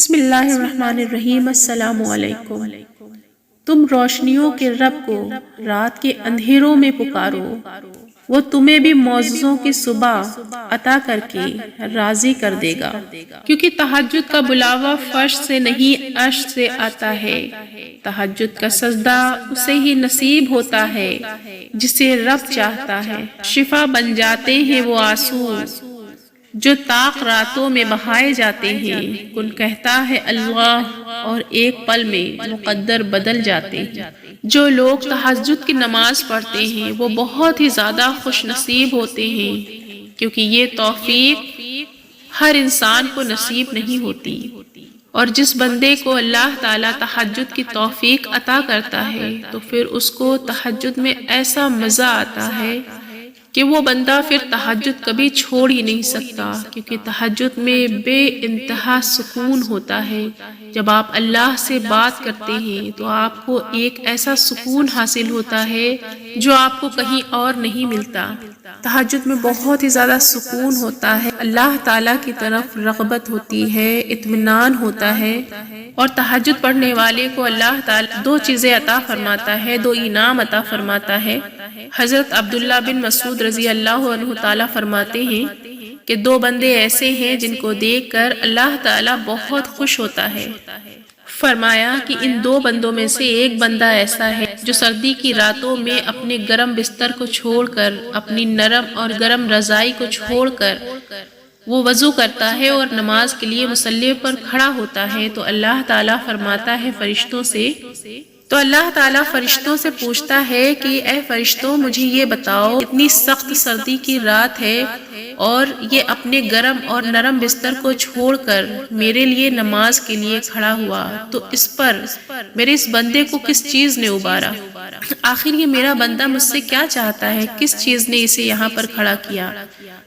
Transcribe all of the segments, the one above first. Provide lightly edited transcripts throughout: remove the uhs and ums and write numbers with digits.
بسم اللہ الرحمن الرحیم۔ السلام علیکم۔ تم روشنیوں کے رب کو رات کے اندھیروں میں پکارو، وہ تمہیں بھی معجزوں کی صبح عطا کر کے راضی کر دے گا، کیونکہ تہجد کا بلاوا فرش سے نہیں عرش سے آتا ہے۔ تہجد کا سجدہ اسے ہی نصیب ہوتا ہے جسے رب چاہتا ہے۔ شفا بن جاتے ہیں وہ آنسو جو طاق راتوں میں بہائے جاتے ہیں۔ کن کہتا ہے اللہ اور ایک پل میں مقدر بدل جاتے ہیں۔ جو لوگ تہجد کی نماز پڑھتے ہیں وہ بہت ہی زیادہ خوش نصیب ہوتے ہیں، کیونکہ یہ توفیق ہر انسان کو نصیب نہیں ہوتی۔ اور جس بندے کو اللہ تعالیٰ تہجد کی توفیق عطا کرتا ہے تو پھر اس کو تہجد میں ایسا مزہ آتا ہے کہ وہ بندہ پھر تہجد کبھی چھوڑ ہی نہیں سکتا، کیونکہ تہجد میں بے انتہا سکون ہوتا ہے۔ جب آپ اللہ سے بات کرتے ہیں تو آپ کو ایک ایسا سکون حاصل ہوتا ہے جو آپ کو کہیں اور نہیں ملتا۔ تہجد میں بہت ہی زیادہ سکون ہوتا ہے، اللہ تعالیٰ کی طرف رغبت ہوتی ہے، اطمینان ہوتا ہے، اور تہجد پڑھنے والے کو اللہ تعالیٰ دو چیزیں عطا فرماتا ہے، دو انعام عطا فرماتا ہے۔ حضرت عبداللہ بن مسعود رضی اللہ عنہ تعالیٰ فرماتے ہیں کہ دو بندے ایسے ہیں جن کو دیکھ کر اللہ تعالیٰ بہت خوش ہوتا ہے۔ فرمایا کہ ان دو بندوں میں سے ایک بندہ ایسا ہے جو سردی کی راتوں میں اپنے گرم بستر کو چھوڑ کر، اپنی نرم اور گرم رضائی کو چھوڑ کر وہ وضو کرتا ہے اور نماز کے لیے مصلی پر کھڑا ہوتا ہے تو اللہ تعالیٰ فرماتا ہے اللہ تعالیٰ فرشتوں سے پوچھتا ہے کہ اے فرشتوں، مجھے یہ بتاؤ، اتنی سخت سردی کی رات ہے اور یہ اپنے گرم اور نرم بستر کو چھوڑ کر میرے لیے نماز کے لیے کھڑا ہوا، تو اس پر میرے اس بندے کو کس چیز نے ابارا؟ آخر یہ میرا بندہ مجھ سے کیا چاہتا ہے؟ کس چیز نے اسے یہاں پر کھڑا کیا؟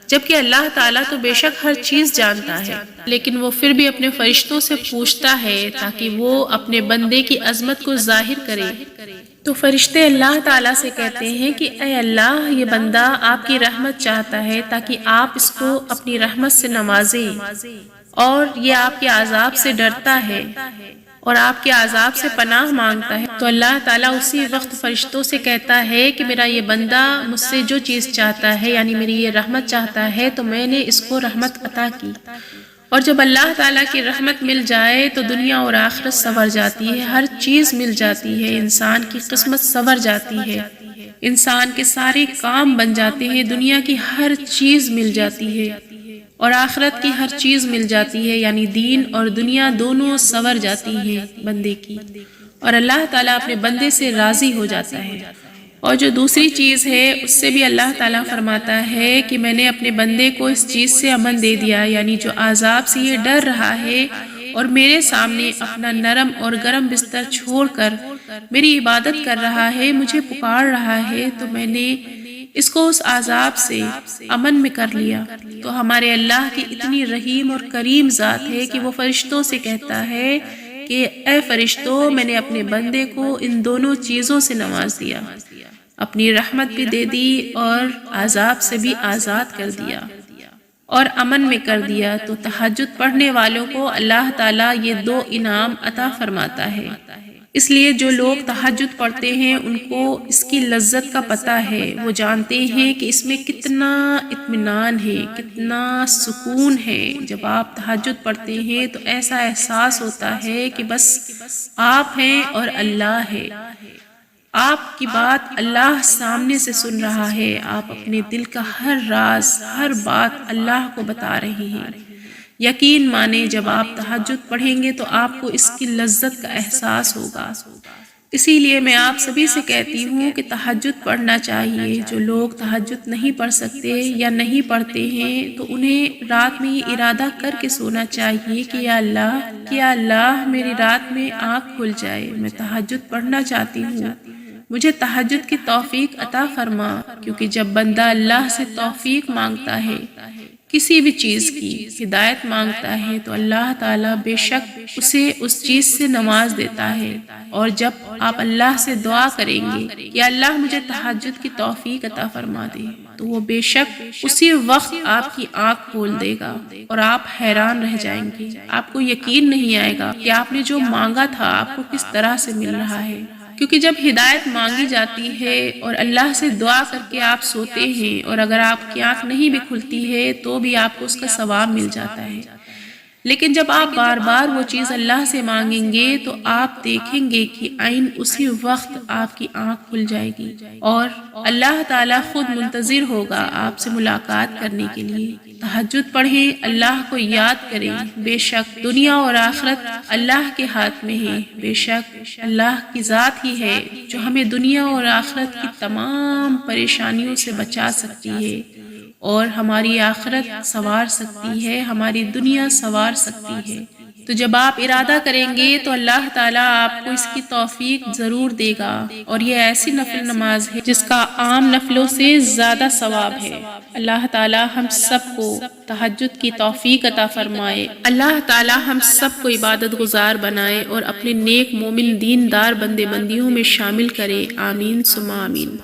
جبکہ اللہ تعالیٰ تو بے شک ہر چیز جانتا ہے، لیکن وہ پھر بھی اپنے فرشتوں سے پوچھتا ہے تاکہ وہ اپنے بندے کی عظمت کو ظاہر کرے۔ تو فرشتے اللہ تعالیٰ سے کہتے ہیں کہ اے اللہ، یہ بندہ آپ کی رحمت چاہتا ہے تاکہ آپ اس کو اپنی رحمت سے نوازیں، اور یہ آپ کے عذاب سے ڈرتا ہے اور آپ کے عذاب سے پناہ مانگتا ہے۔ تو اللہ تعالیٰ اسی وقت فرشتوں سے کہتا ہے کہ میرا یہ بندہ مجھ سے جو چیز چاہتا ہے، یعنی میری یہ رحمت چاہتا ہے، تو میں نے اس کو رحمت عطا کی۔ اور جب اللہ تعالیٰ کی رحمت مل جائے تو دنیا اور آخرت سنور جاتی ہے، ہر چیز مل جاتی ہے، انسان کی قسمت سنور جاتی ہے، انسان کے سارے کام بن جاتے ہیں، دنیا کی ہر چیز مل جاتی ہے اور آخرت کی ہر چیز مل جاتی ہے، یعنی دین اور دنیا دونوں سنور جاتی ہیں بندے کی، اور اللہ تعالیٰ اپنے بندے سے راضی ہو جاتا ہے۔ اور جو دوسری چیز ہے اس سے بھی اللہ تعالیٰ فرماتا ہے کہ میں نے اپنے بندے کو اس چیز سے امن دے دیا، یعنی جو عذاب سے یہ ڈر رہا ہے اور میرے سامنے اپنا نرم اور گرم بستر چھوڑ کر میری عبادت کر رہا ہے، مجھے پکار رہا ہے، تو میں نے اس کو اس عذاب سے امن میں کر لیا۔ تو ہمارے اللہ کی اتنی رحیم اور کریم ذات ہے کہ وہ فرشتوں سے کہتا ہے کہ اے فرشتوں، میں نے اپنے بندے کو ان دونوں چیزوں سے نواز دیا، اپنی رحمت بھی دے دی اور عذاب سے بھی آزاد کر دیا اور امن میں کر دیا۔ تو تہجد پڑھنے والوں کو اللہ تعالیٰ یہ دو انعام عطا فرماتا ہے۔ اس لیے جو لوگ تہجد پڑھتے ہیں ان کو اس کی لذت کا پتہ ہے، وہ جانتے ہیں کہ اس میں کتنا اطمینان ہے، کتنا سکون ہے۔ جب آپ تہجد پڑھتے ہیں تو ایسا احساس ہوتا ہے کہ بس آپ ہیں اور اللہ ہے، آپ کی بات اللہ سامنے سے سن رہا ہے، آپ اپنے دل کا ہر راز، ہر بات اللہ کو بتا رہے ہیں۔ یقین مانیں جب آپ تہجد پڑھیں گے تو آپ کو اس کی لذت کا احساس ہوگا۔ اسی لیے میں آپ سبھی سے کہتی ہوں کہ تہجد پڑھنا چاہیے۔ جو لوگ تہجد نہیں پڑھ سکتے یا نہیں پڑھتے ہیں تو انہیں رات میں یہ ارادہ کر کے سونا چاہیے کہ یا اللہ میری رات میں آنکھ کھل جائے، میں تہجد پڑھنا چاہتی ہوں، مجھے تہجد کی توفیق عطا فرما۔ کیونکہ جب بندہ اللہ سے توفیق مانگتا ہے کسی بھی چیز کی ہدایت مانگتا ہے تو اللہ تعالیٰ بے شک اسے اس چیز سے نواز دیتا ہے۔ اور جب آپ اللہ سے دعا کریں گے کہ اللہ مجھے تہجد کی توفیق عطا فرما دے، تو وہ بے شک اسی وقت آپ کی آنکھ کھول دے گا اور آپ حیران رہ جائیں گے۔ آپ کو یقین نہیں آئے گا کہ آپ نے جو مانگا تھا آپ کو کس طرح سے مل رہا ہے۔ کیونکہ جب ہدایت مانگی جاتی ہے اور اللہ سے دعا کر کے آپ سوتے ہیں اور اگر آپ کی آنکھ نہیں بھی کھلتی ہے تو بھی آپ کو اس کا ثواب مل جاتا ہے، لیکن جب آپ بار بار وہ چیز اللہ سے مانگیں گے تو آپ دیکھیں گے کہ عین اسی وقت آپ کی آنکھ کھل جائے گی اور اللہ تعالیٰ خود منتظر ہوگا آپ سے ملاقات کرنے کے لیے۔ تہجد پڑھیں، اللہ کو یاد کریں، بے شک دنیا اور آخرت اللہ کے ہاتھ میں ہے۔ بے شک اللہ کی ذات ہی ہے جو ہمیں دنیا اور آخرت کی تمام پریشانیوں سے بچا سکتی ہے اور ہماری آخرت سنوار سکتی ہے، ہماری دنیا سنوار سکتی ہے۔ تو جب آپ ارادہ کریں گے تو اللہ تعالیٰ آپ کو اس کی توفیق ضرور دے گا، اور یہ ایسی نفل نماز ہے جس کا عام نفلوں سے زیادہ ثواب ہے۔ اللہ تعالیٰ ہم سب کو تہجد کی توفیق عطا فرمائے۔ اللہ تعالیٰ ہم سب کو عبادت گزار بنائے اور اپنے نیک مومن دیندار بندے بندیوں میں شامل کرے۔ آمین ثم آمین۔